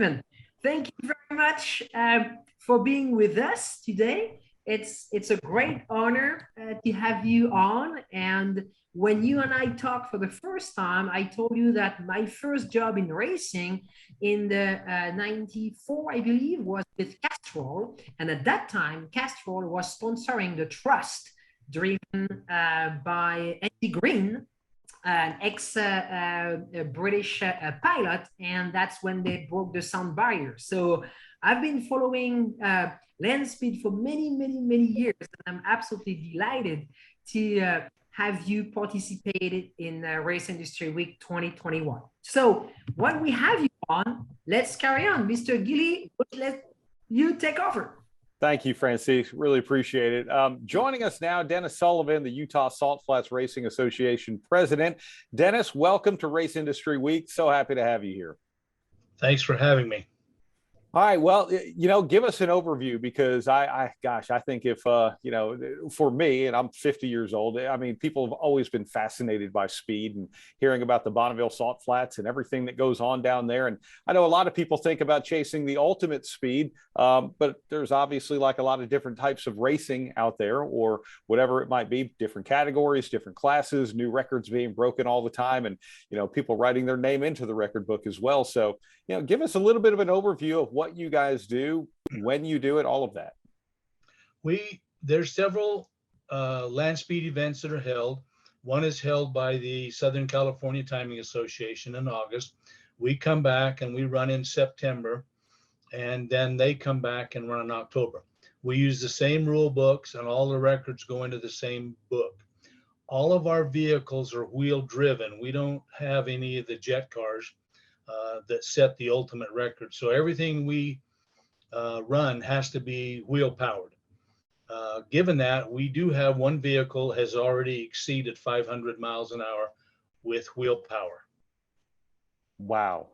Steven, thank you very much for being with us today. It's a great honor to have you on. And when you and I talked for the first time, I told you that my first job in racing in the 94, I believe, was with Castrol. And at that time, Castrol was sponsoring the Trust, driven by Andy Green, an ex British pilot, and that's when they broke the sound barrier. So I've been following land speed for many years, and I'm absolutely delighted to have you participated in Race Industry Week 2021. So while we have you on, let's carry on. Mr. Gilly, let you take over. Thank you, Francis. Really appreciate it. Joining us now, Dennis Sullivan, the Utah Salt Flats Racing Association president. Dennis, welcome to Race Industry Week. So happy to have you here. Thanks for having me. All right. Well, give us an overview, because I think if, for me, and I'm 50 years old, I mean, people have always been fascinated by speed and hearing about the Bonneville Salt Flats and everything that goes on down there. And I know a lot of people think about chasing the ultimate speed, but there's obviously like a lot of different types of racing out there, or whatever it might be, different categories, different classes, new records being broken all the time, and, people writing their name into the record book as well. So, give us a little bit of an overview of what you guys do, when you do it, all of that. There's several land speed events that are held. One is held by the Southern California Timing Association in August. We come back and we run in September, and then they come back and run in October. We use the same rule books, and all the records go into the same book. All of our vehicles are wheel driven. We don't have any of the jet cars that set the ultimate record. So everything we run has to be wheel powered. Given that, we do have one vehicle has already exceeded 500 miles an hour with wheel power. Wow.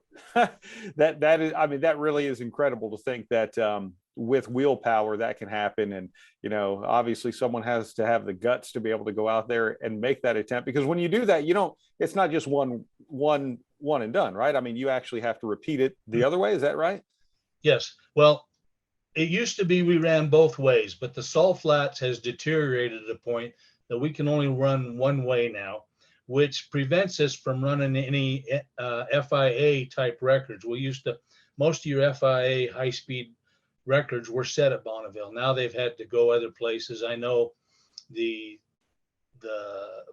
that is, I mean, that really is incredible to think that with wheel power that can happen. And, obviously someone has to have the guts to be able to go out there and make that attempt, because when you do that, it's not just one and done, right? I mean, you actually have to repeat it the other way. Is that right? Yes. Well, it used to be we ran both ways, but the Salt Flats has deteriorated to the point that we can only run one way now, which prevents us from running any FIA type records. Most of your FIA high speed records were set at Bonneville. Now they've had to go other places. I know the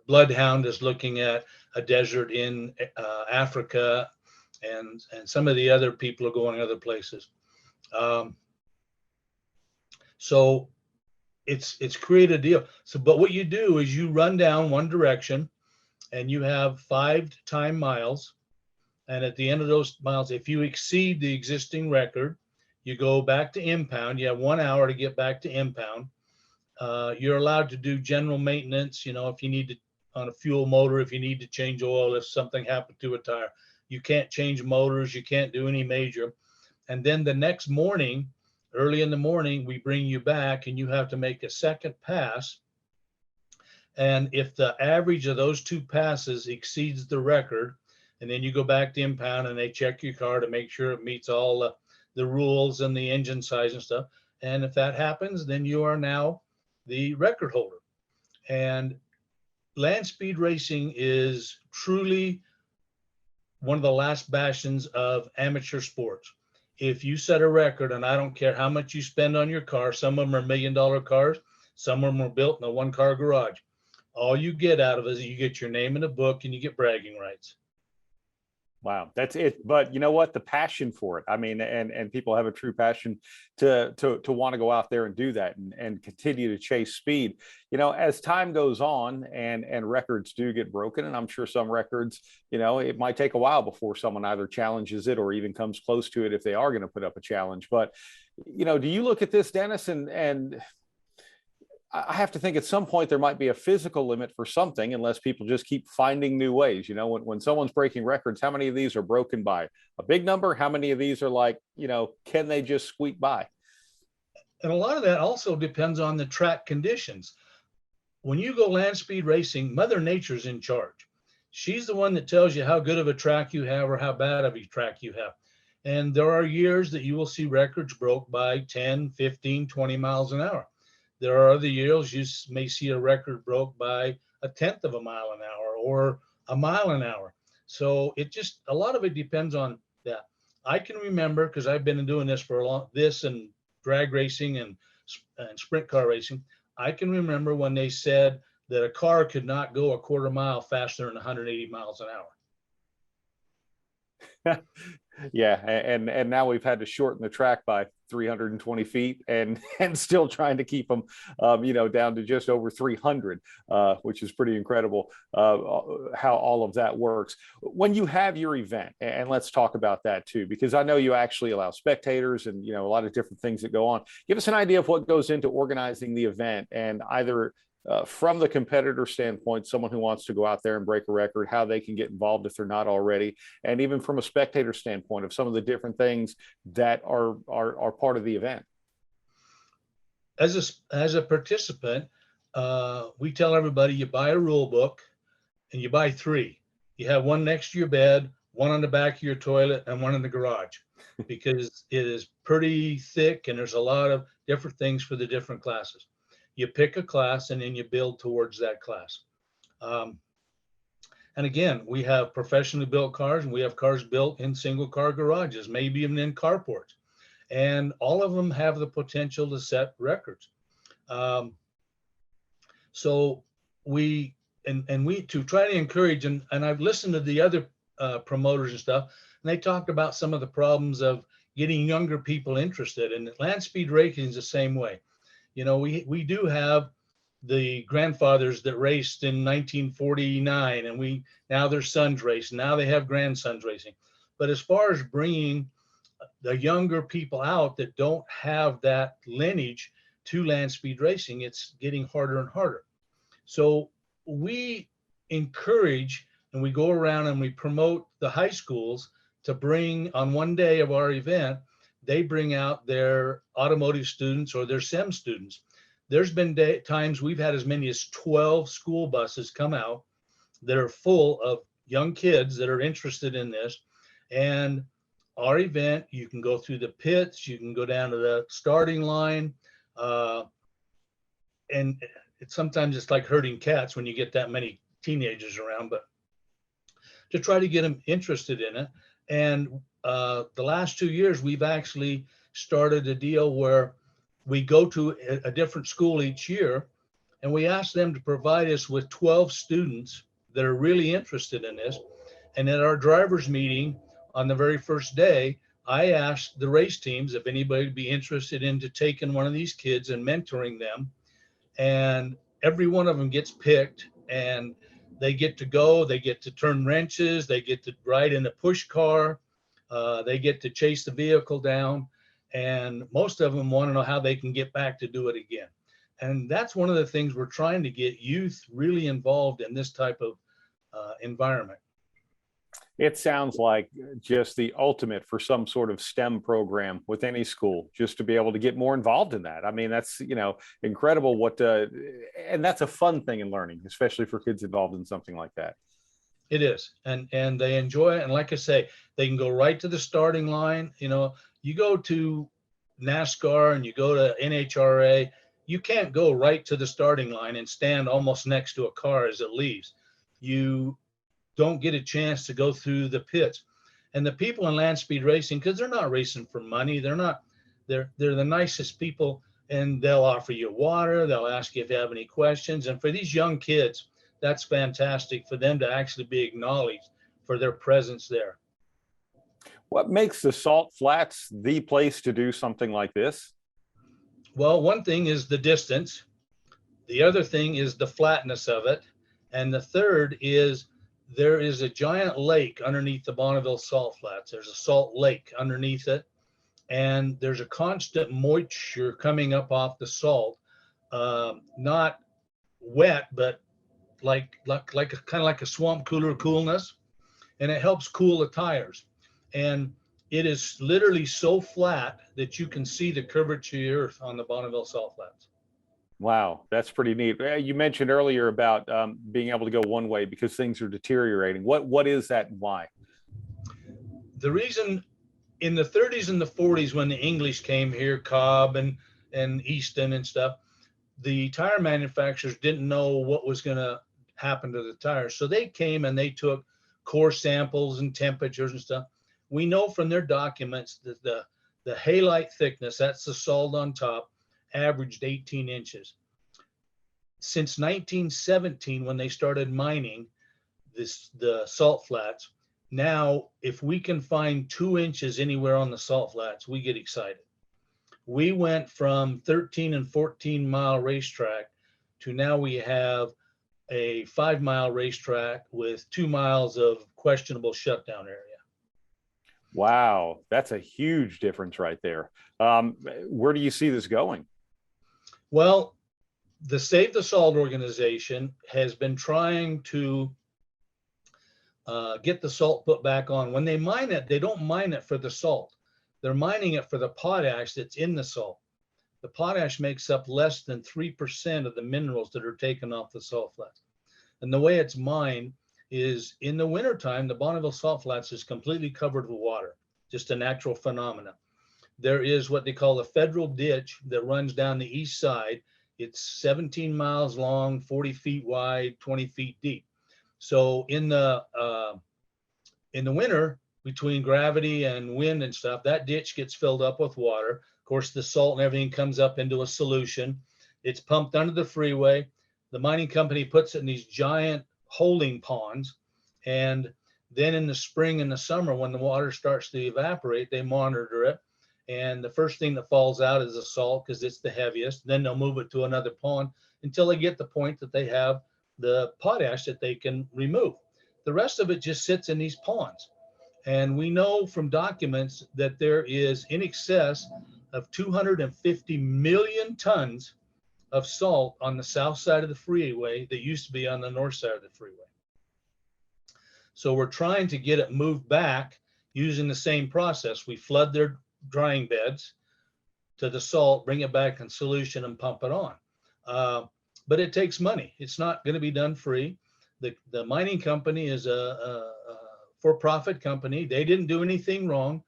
Bloodhound is looking at a desert in Africa, and some of the other people are going other places. So it's created a deal. So, but what you do is you run down one direction, and you have 5 time miles. And at the end of those miles, if you exceed the existing record, you go back to impound. You have 1 hour to get back to impound. You're allowed to do general maintenance, if you need to, on a fuel motor, if you need to change oil, if something happened to a tire. You can't change motors. You can't do any major. And then the next morning, early in the morning, we bring you back, and you have to make a second pass. And if the average of those 2 passes exceeds the record, and then you go back to impound, and they check your car to make sure it meets all the rules and the engine size and stuff. And if that happens, then you are now the record holder. And land speed racing is truly one of the last bastions of amateur sports. If you set a record, and I don't care how much you spend on your car, some of them are $1 million cars, some of them are built in a 1-car garage. All you get out of it is you get your name in a book, and you get bragging rights. Wow, that's it. But you know what? The passion for it. I mean, and people have a true passion to want to go out there and do that and continue to chase speed. As time goes on and records do get broken, and I'm sure some records, it might take a while before someone either challenges it or even comes close to it if they are going to put up a challenge. But, do you look at this, Dennis, and I have to think at some point there might be a physical limit for something, unless people just keep finding new ways. When someone's breaking records, how many of these are broken by a big number? How many of these are like, can they just squeak by? And a lot of that also depends on the track conditions. When you go land speed racing, Mother Nature's in charge. She's the one that tells you how good of a track you have or how bad of a track you have. And there are years that you will see records broke by 10, 15, 20 miles an hour. There are other years you may see a record broke by a tenth of a mile an hour or a mile an hour. So it just, a lot of it depends on that. I can remember, because I've been doing this for a long, this and drag racing and sprint car racing. I can remember when they said that a car could not go a quarter mile faster than 180 miles an hour. Yeah, and now we've had to shorten the track by 320 feet, and still trying to keep them, down to just over 300, which is pretty incredible, how all of that works. When you have your event, and let's talk about that too, because I know you actually allow spectators and a lot of different things that go on. Give us an idea of what goes into organizing the event, and either from the competitor standpoint, someone who wants to go out there and break a record, how they can get involved if they're not already, and even from a spectator standpoint of some of the different things that are part of the event. As a participant, we tell everybody you buy a rule book, and you buy 3. You have one next to your bed, one on the back of your toilet, and one in the garage, because it is pretty thick and there's a lot of different things for the different classes. You pick a class and then you build towards that class. And again, we have professionally built cars, and we have cars built in single car garages, maybe even in carports. And all of them have the potential to set records. So we to try to encourage, and I've listened to the other promoters and stuff, and they talked about some of the problems of getting younger people interested. And land speed racing is the same way. We do have the grandfathers that raced in 1949, and now their sons race. Now they have grandsons racing. But as far as bringing the younger people out that don't have that lineage to land speed racing, it's getting harder and harder. So we encourage, and we go around and we promote the high schools to bring, on one day of our event, they bring out their automotive students or their SEM students. There's been times we've had as many as 12 school buses come out that are full of young kids that are interested in this. And our event, you can go through the pits, you can go down to the starting line. And sometimes it's like herding cats when you get that many teenagers around, but to try to get them interested in it. And the last 2 years, we've actually started a deal where we go to a different school each year, and we ask them to provide us with 12 students that are really interested in this. And at our drivers meeting on the very first day, I asked the race teams if anybody would be interested in taking one of these kids and mentoring them. And every one of them gets picked, and they get to go, they get to turn wrenches, they get to ride in a push car, they get to chase the vehicle down, and most of them want to know how they can get back to do it again. And that's one of the things we're trying to get youth really involved in this type of environment. It sounds like just the ultimate for some sort of STEM program with any school, just to be able to get more involved in that. I mean, that's, incredible and that's a fun thing in learning, especially for kids involved in something like that. It is. And they enjoy it. And like I say, they can go right to the starting line. You go to NASCAR and you go to NHRA, you can't go right to the starting line and stand almost next to a car as it leaves. You don't get a chance to go through the pits. And the people in land speed racing, because they're not racing for money, they're the nicest people, and they'll offer you water, they'll ask you if you have any questions. And for these young kids, that's fantastic for them to actually be acknowledged for their presence there. What makes the Salt Flats the place to do something like this? Well, one thing is the distance. The other thing is the flatness of it. And the third is there is a giant lake underneath the Bonneville Salt Flats. There's a salt lake underneath it, and there's a constant moisture coming up off the salt, not wet, but like kind of like a swamp cooler coolness, and it helps cool the tires. And it is literally so flat that you can see the curvature of the earth on the Bonneville Salt Flats. Wow, that's pretty neat. You mentioned earlier about being able to go one way because things are deteriorating. What is that and why? The reason in the 30s and the 40s, when the English came here, Cobb and Easton and stuff, the tire manufacturers didn't know what was going to happen to the tires. So they came and they took core samples and temperatures and stuff. We know from their documents that the halite thickness, that's the salt on top, averaged 18 inches. Since 1917, when they started mining the salt flats, now if we can find 2 inches anywhere on the salt flats, we get excited. We went from 13 and 14 mile racetrack to now we have a 5 mile racetrack with 2 miles of questionable shutdown area. Wow, that's a huge difference right there. Where do you see this going? Well, the Save the Salt organization has been trying to get the salt put back on. When they mine it, they don't mine it for the salt. They're mining it for the potash that's in the salt. The potash makes up less than 3% of the minerals that are taken off the salt flats. And the way it's mined is in the wintertime, the Bonneville Salt Flats is completely covered with water, just a natural phenomenon. There is what they call a federal ditch that runs down the east side. It's 17 miles long, 40 feet wide, 20 feet deep. So in the winter, between gravity and wind and stuff, that ditch gets filled up with water. Of course, the salt and everything comes up into a solution. It's pumped under the freeway. The mining company puts it in these giant holding ponds. And then in the spring and the summer, when the water starts to evaporate, they monitor it. And the first thing that falls out is the salt because it's the heaviest. Then they'll move it to another pond until they get the point that they have the potash that they can remove. The rest of it just sits in these ponds. And we know from documents that there is in excess of 250 million tons of salt on the south side of the freeway that used to be on the north side of the freeway. So we're trying to get it moved back using the same process. We flood their drying beds to the salt, bring it back in solution and pump it on. But it takes money. It's not going to be done free. The mining company is a for-profit company. They didn't do anything wrong.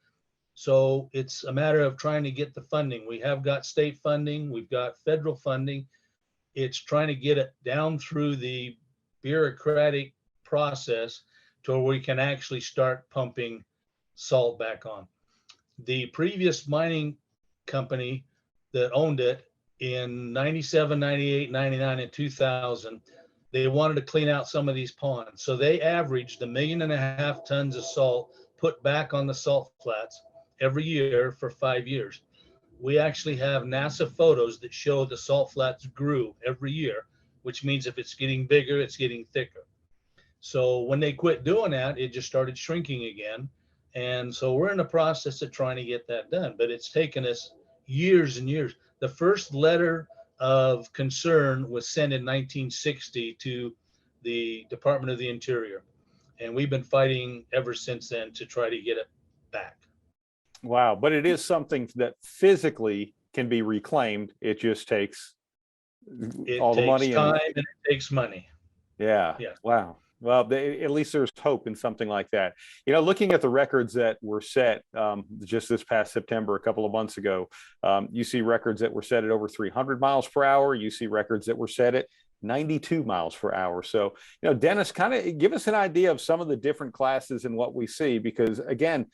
So it's a matter of trying to get the funding. We have got state funding. We've got federal funding. It's trying to get it down through the bureaucratic process to where we can actually start pumping salt back on. The previous mining company that owned it in 97, 98, 99, and 2000, they wanted to clean out some of these ponds. So they averaged 1.5 million tons of salt put back on the salt flats every year for 5 years. We actually have NASA photos that show the salt flats grew every year, which means if it's getting bigger, it's getting thicker. So when they quit doing that, it just started shrinking again. And so we're in the process of trying to get that done, but it's taken us years and years. The first letter of concern was sent in 1960 to the Department of the Interior. And we've been fighting ever since then to try to get it back. Wow. But it is something that physically can be reclaimed. It just takes all the money. It takes time and it takes money. Yeah. Yeah. Wow. Well, at least there's hope in something like that. You know, looking at the records that were set just this past September, a couple of months ago, you see records that were set at over 300 miles per hour. You see records that were set at 92 miles per hour. So, you know, Dennis, kind of give us an idea of some of the different classes and what we see, because again,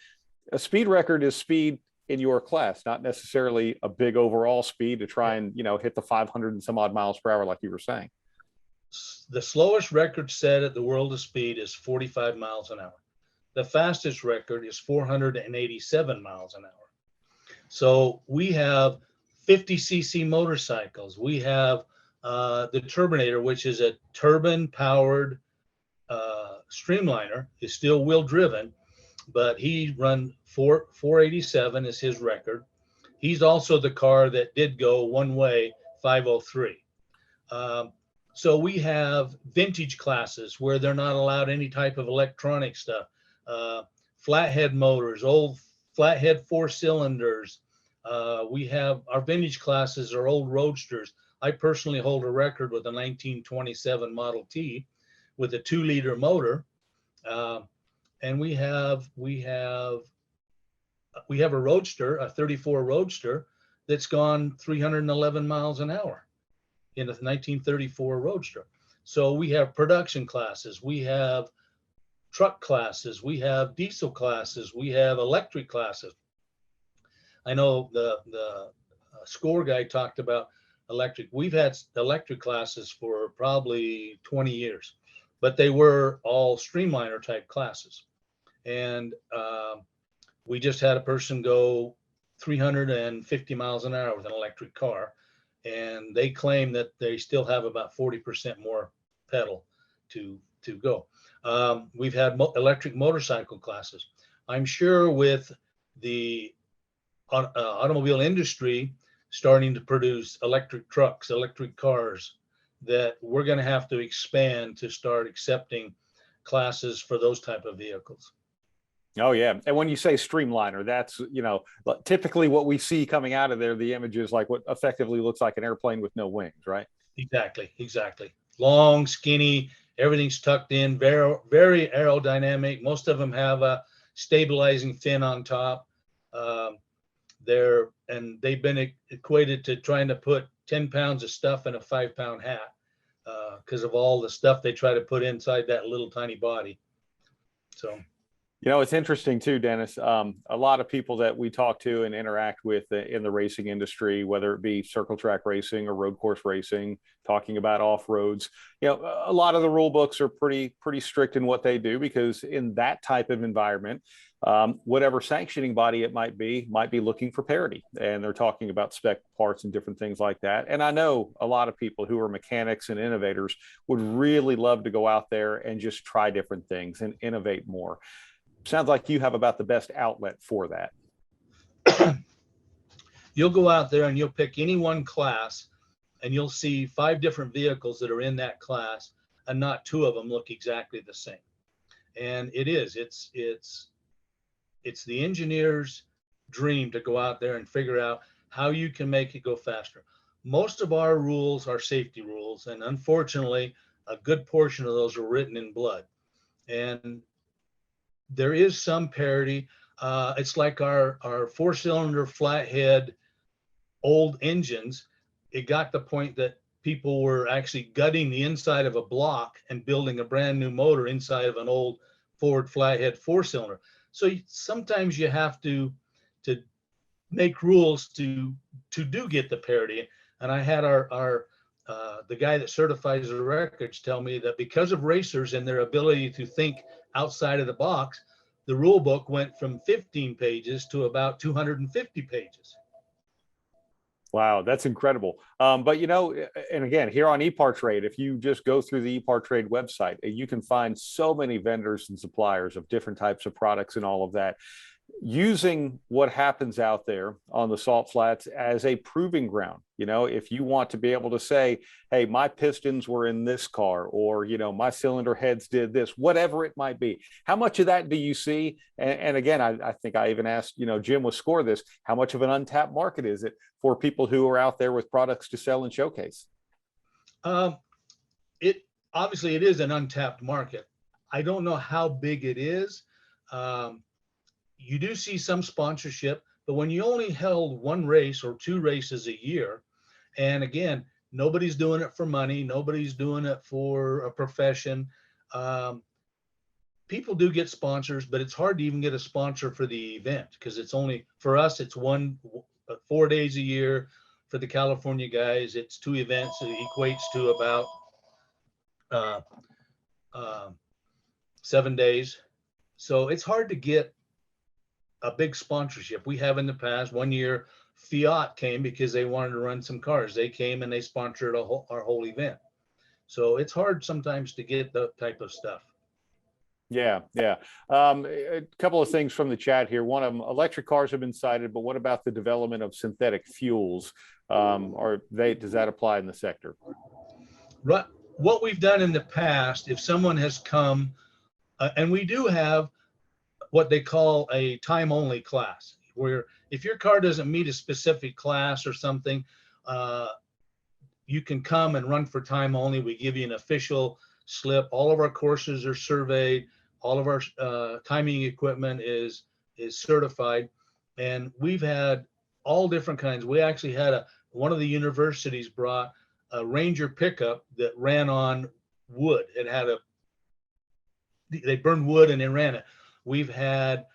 a speed record is speed in your class, not necessarily a big overall speed to try and, you know, hit the 500 and some odd miles per hour, like you were saying. The slowest record set at the World of Speed is 45 miles an hour. The fastest record is 487 miles an hour. So we have 50cc motorcycles. We have the Turbinator, which is a turbine-powered streamliner, is still wheel-driven, but he run 487 is his record. He's also the car that did go one-way 503. So we have vintage classes where they're not allowed any type of electronic stuff. Flathead motors, old flathead 4 cylinders. We have our vintage classes are old roadsters. I personally hold a record with a 1927 Model T with a 2-liter motor. And we have we have a Roadster, a 34 Roadster that's gone 311 miles an hour in a 1934 Roadster. So we have production classes, we have truck classes, we have diesel classes, we have electric classes. I know the score guy talked about electric. We've had electric classes for probably 20 years, but they were all streamliner type classes. And we just had a person go 350 miles an hour with an electric car, and they claim that they still have about 40% more pedal to go. We've had electric motorcycle classes. I'm sure with the automobile industry starting to produce electric trucks, electric cars, that we're going to have to expand to start accepting classes for those type of vehicles. Oh yeah, and when you say streamliner, that's, you know, typically what we see coming out of there, the image is like what effectively looks like an airplane with no wings, right? Exactly. Long, skinny, everything's tucked in, very, very aerodynamic. Most of them have a stabilizing fin on top. They've been equated to trying to put 10 pounds of stuff in a 5-pound hat because of all the stuff they try to put inside that little tiny body. So. You know, it's interesting too, Dennis. A lot of people that we talk to and interact with in the racing industry, whether it be circle track racing or road course racing, talking about off roads, you know, a lot of the rule books are pretty strict in what they do, because in that type of environment, whatever sanctioning body it might be looking for parity, and they're talking about spec parts and different things like that. And I know a lot of people who are mechanics and innovators would really love to go out there and just try different things and innovate more. Sounds like you have about the best outlet for that. You'll go out there and you'll pick any one class and you'll see 5 different vehicles that are in that class, and not 2 of them look exactly the same. And it's the engineer's dream to go out there and figure out how you can make it go faster. Most of our rules are safety rules, and unfortunately, a good portion of those are written in blood. And there is some parity. It's like our 4-cylinder flathead old engines. It got the point that people were actually gutting the inside of a block and building a brand new motor inside of an old Ford flathead 4-cylinder. So sometimes you have to make rules to do get the parity. And I had the guy that certifies the records tell me that because of racers and their ability to think outside of the box, the rule book went from 15 pages to about 250 pages. Wow, that's incredible. But, you know, and again, here on EPARTRADE, if you just go through the EPARTRADE website, you can find so many vendors and suppliers of different types of products and all of that, using what happens out there on the salt flats as a proving ground. You know, if you want to be able to say, hey, my pistons were in this car, or, you know, my cylinder heads did this, whatever it might be. How much of that do you see? And again, I think I even asked, you know, Jim with Score this, how much of an untapped market is it for people who are out there with products to sell and showcase? It obviously it is an untapped market. I don't know how big it is. You do see some sponsorship, but when you only held 1 race or 2 races a year, and again, nobody's doing it for money, nobody's doing it for a profession. People do get sponsors, but it's hard to even get a sponsor for the event, because it's only, for us, it's 4 days a year. For the California guys, it's 2 events. It equates to about 7 days. So it's hard to get a big sponsorship. We have in the past. 1 year, Fiat came because they wanted to run some cars. They came and they sponsored our whole event. So it's hard sometimes to get that type of stuff. Yeah. A couple of things from the chat here. One of them, electric cars have been cited, but what about the development of synthetic fuels? Does that apply in the sector? Right. What we've done in the past, if someone has come, and we do have what they call a time only class, where if your car doesn't meet a specific class or something, you can come and run for time only. We give you an official slip. All of our courses are surveyed. All of our timing equipment is certified. And we've had all different kinds. We actually had one of the universities brought a Ranger pickup that ran on wood. They burned wood and they ran it. We've had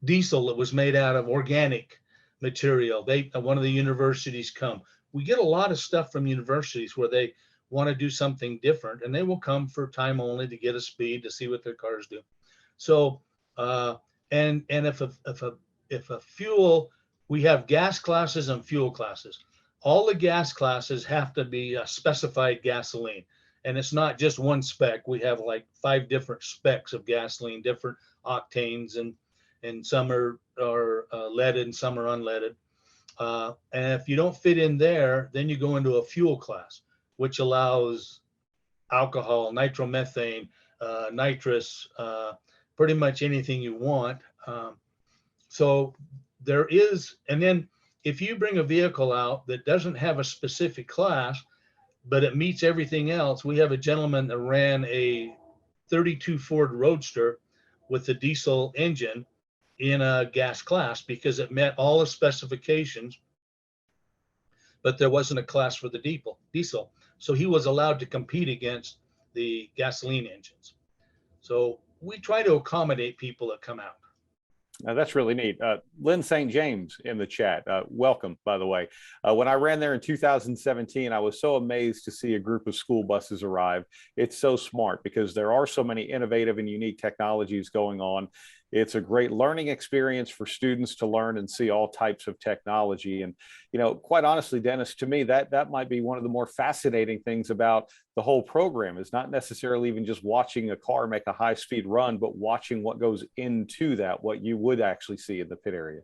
diesel that was made out of organic material. One of the universities come. We get a lot of stuff from universities where they want to do something different, and they will come for time only to get a speed to see what their cars do. So, and if a fuel, we have gas classes and fuel classes. All the gas classes have to be a specified gasoline, and it's not just one spec. We have like 5 different specs of gasoline, different octanes, and some are leaded and some are unleaded. And if you don't fit in there, then you go into a fuel class, which allows alcohol, nitromethane, nitrous, pretty much anything you want. So there is, and then if you bring a vehicle out that doesn't have a specific class, but it meets everything else, we have a gentleman that ran a 32 Ford Roadster with a diesel engine in a gas class because it met all the specifications, but there wasn't a class for the diesel. So he was allowed to compete against the gasoline engines. So we try to accommodate people that come out. That's really neat. Lynn St. James in the chat. Welcome, by the way. When I ran there in 2017, I was so amazed to see a group of school buses arrive. It's so smart because there are so many innovative and unique technologies going on. It's a great learning experience for students to learn and see all types of technology. And, you know, quite honestly, Dennis, to me, that might be one of the more fascinating things about the whole program is not necessarily even just watching a car make a high-speed run, but watching what goes into that, what you would actually see in the pit area.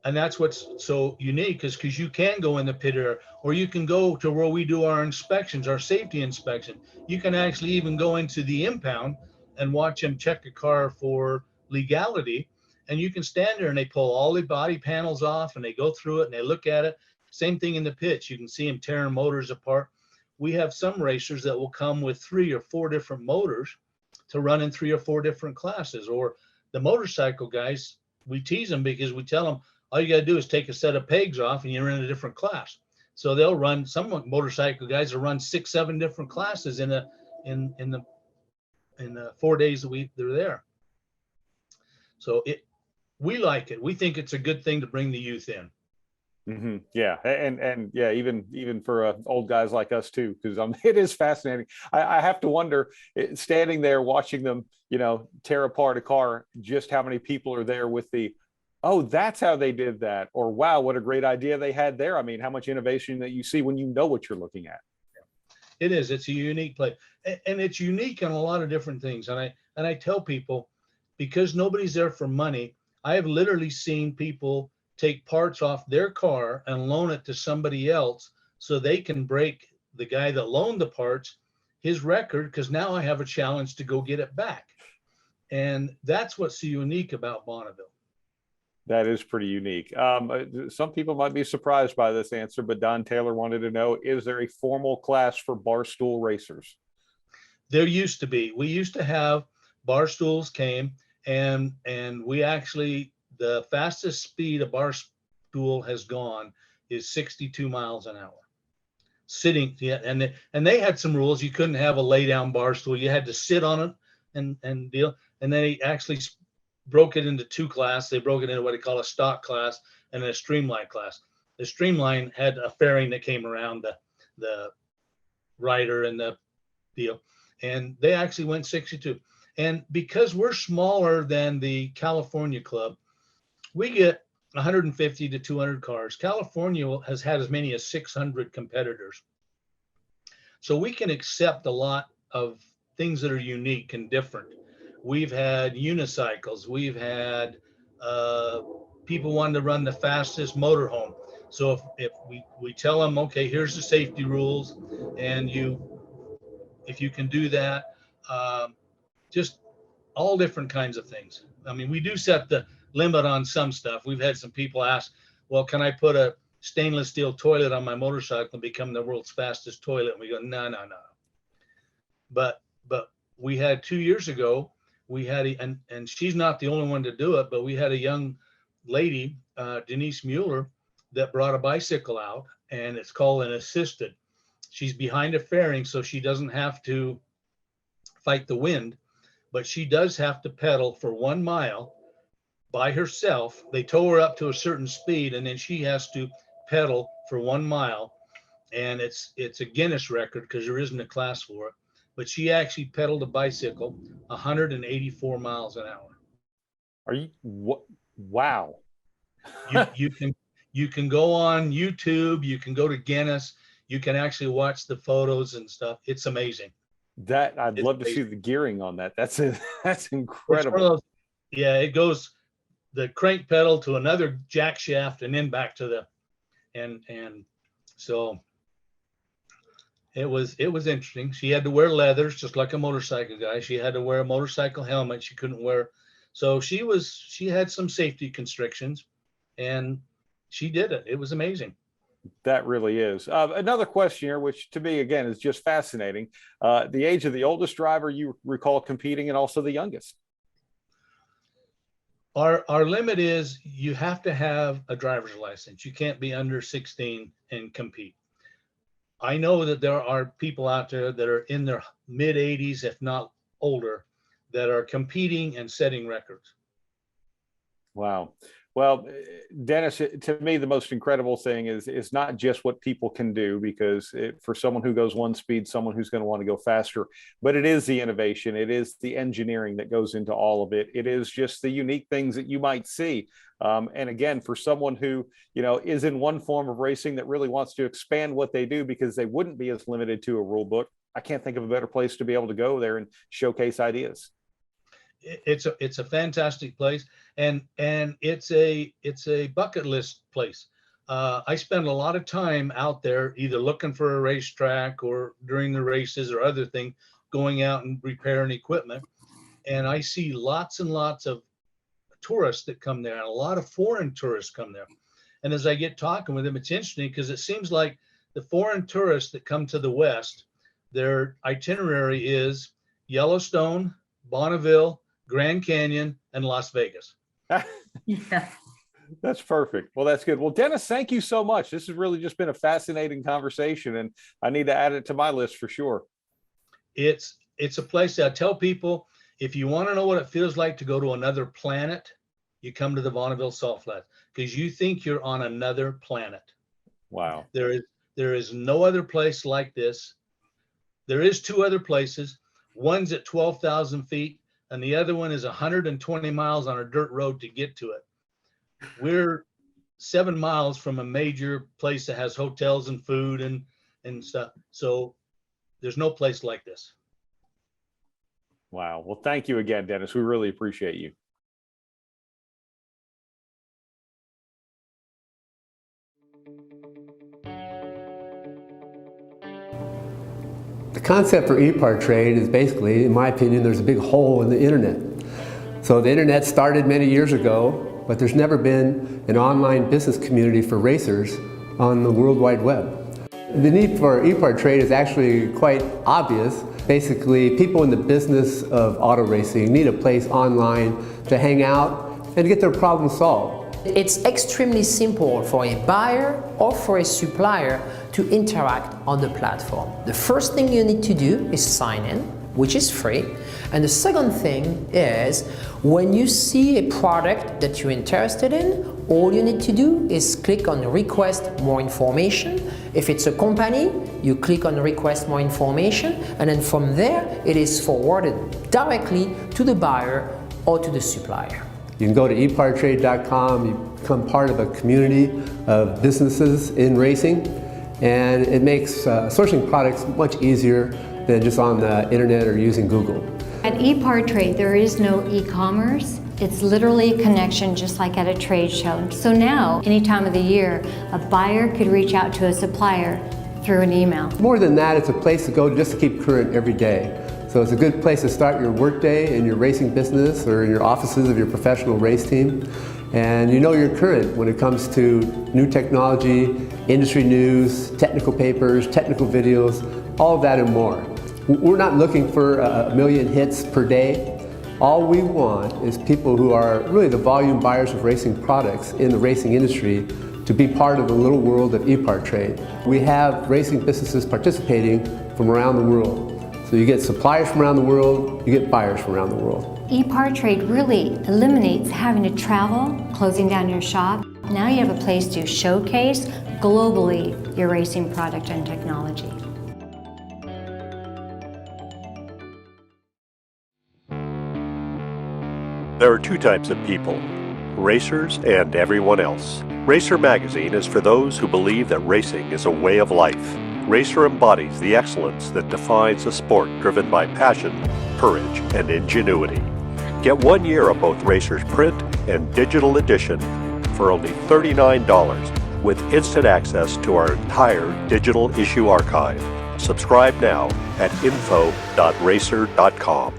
And that's what's so unique is because you can go in the pit area, or you can go to where we do our inspections, our safety inspection. You can actually even go into the impound and watch them check a car for legality, and you can stand there and they pull all the body panels off and they go through it and they look at it. Same thing in the pits. You can see them tearing motors apart. We have some racers that will come with 3 or 4 different motors to run in 3 or 4 different classes. Or the motorcycle guys, we tease them because we tell them all you got to do is take a set of pegs off and you're in a different class. So they'll run, some motorcycle guys will run 6, 7 different classes in the 4 days that they're there. So we like it. We think it's a good thing to bring the youth in. Mm-hmm. Yeah, and yeah, even for old guys like us too, because it is fascinating. I have to wonder, standing there watching them, you know, tear apart a car, just how many people are there with the, oh, that's how they did that, or wow, what a great idea they had there. I mean, how much innovation that you see when you know what you're looking at. It is. It's a unique place, and it's unique in a lot of different things. And I tell people, because nobody's there for money, I have literally seen people take parts off their car and loan it to somebody else so they can break the guy that loaned the parts, his record, because now I have a challenge to go get it back. And that's what's so unique about Bonneville. That is pretty unique. Some people might be surprised by this answer, but Don Taylor wanted to know, is there a formal class for barstool racers? There used to be. We used to have barstools came, and we actually, the fastest speed a barstool has gone is 62 miles an hour. Sitting, yeah, and they had some rules. You couldn't have a lay down barstool. You had to sit on it and deal. And they actually broke it into 2 classes. They broke it into what they call a stock class and a streamline class. The streamline had a fairing that came around the rider and the deal, and they actually went 62. And because we're smaller than the California club, we get 150 to 200 cars. California has had as many as 600 competitors. So we can accept a lot of things that are unique and different. We've had unicycles. We've had people wanting to run the fastest motorhome. So if we tell them, okay, here's the safety rules, and if you can do that, just all different kinds of things. I mean, we do set the limit on some stuff. We've had some people ask, well, can I put a stainless steel toilet on my motorcycle and become the world's fastest toilet? And we go, no. But we had 2 years ago, we had and she's not the only one to do it, but we had a young lady, Denise Mueller, that brought a bicycle out, and it's called an assisted. She's behind a fairing, so she doesn't have to fight the wind, but she does have to pedal for 1 mile by herself. They tow her up to a certain speed, and then she has to pedal for 1 mile. And it's a Guinness record because there isn't a class for it. But she actually pedaled a bicycle 184 miles an hour. Are you what? Wow. You can go on YouTube, you can go to Guinness, you can actually watch the photos and stuff. It's amazing. I'd love to see the gearing on that. That's incredible. Yeah, it goes the crank pedal to another jack shaft and then back to the and so it was interesting. She had to wear leathers just like a motorcycle guy. She had to wear a motorcycle helmet. She couldn't wear, so she had some safety constrictions, and she did it. It was amazing. That really is. Another question here, which to me, again, is just fascinating. The age of the oldest driver you recall competing and also the youngest. Our limit is you have to have a driver's license. You can't be under 16 and compete. I know that there are people out there that are in their mid 80s, if not older, that are competing and setting records. Wow. Well, Dennis, to me, the most incredible thing is not just what people can do, because for someone who goes one speed, someone who's going to want to go faster, but it is the innovation. It is the engineering that goes into all of it. It is just the unique things that you might see. And again, for someone who, is in one form of racing that really wants to expand what they do because they wouldn't be as limited to a rule book, I can't think of a better place to be able to go there and showcase ideas. It's a fantastic place, and it's a bucket list place. I spend a lot of time out there, either looking for a racetrack or during the races or other thing, going out and repairing equipment. And I see lots and lots of tourists that come there, and a lot of foreign tourists come there. And as I get talking with them, it's interesting because it seems like the foreign tourists that come to the West, their itinerary is Yellowstone, Bonneville, Grand Canyon, and Las Vegas. Yeah. That's perfect. Well, that's good. Well, Dennis, thank you so much. This has really just been a fascinating conversation, and I need to add it to my list for sure. It's a place that I tell people, if you want to know what it feels like to go to another planet, you come to the Bonneville Salt Flats, because you think you're on another planet. Wow. There is no other place like this. There is 2 other places. One's at 12,000 feet, and the other one is 120 miles on a dirt road to get to it. We're 7 miles from a major place that has hotels and food and stuff. So there's no place like this. Wow. Well, thank you again, Dennis. We really appreciate you. The concept for EPARTRADE is basically, in my opinion, there's a big hole in the internet. So the internet started many years ago, but there's never been an online business community for racers on the World Wide Web. The need for EPARTRADE is actually quite obvious. Basically, people in the business of auto racing need a place online to hang out and to get their problems solved. It's extremely simple for a buyer or for a supplier to interact on the platform. The first thing you need to do is sign in, which is free. And the second thing is, when you see a product that you're interested in, all you need to do is click on request more information. If it's a company, you click on request more information, and then from there, it is forwarded directly to the buyer or to the supplier. You can go to epartrade.com, you become part of a community of businesses in racing, and it makes sourcing products much easier than just on the internet or using Google. At EPARTRADE, there is no e-commerce. It's literally a connection just like at a trade show. So now, any time of the year, a buyer could reach out to a supplier through an email. More than that, it's a place to go just to keep current every day. So it's a good place to start your workday in your racing business or in your offices of your professional race team. And you know you're current when it comes to new technology, industry news, technical papers, technical videos, all of that and more. We're not looking for a million hits per day. All we want is people who are really the volume buyers of racing products in the racing industry to be part of the little world of EPARTRADE. We have racing businesses participating from around the world. So you get suppliers from around the world, you get buyers from around the world. EPARTRADE really eliminates having to travel, closing down your shop. Now you have a place to showcase globally your racing product and technology. There are two types of people, racers and everyone else. Racer Magazine is for those who believe that racing is a way of life. Racer embodies the excellence that defines a sport driven by passion, courage, and ingenuity. Get 1 year of both Racer's print and digital edition for only $39 with instant access to our entire digital issue archive. Subscribe now at info.racer.com.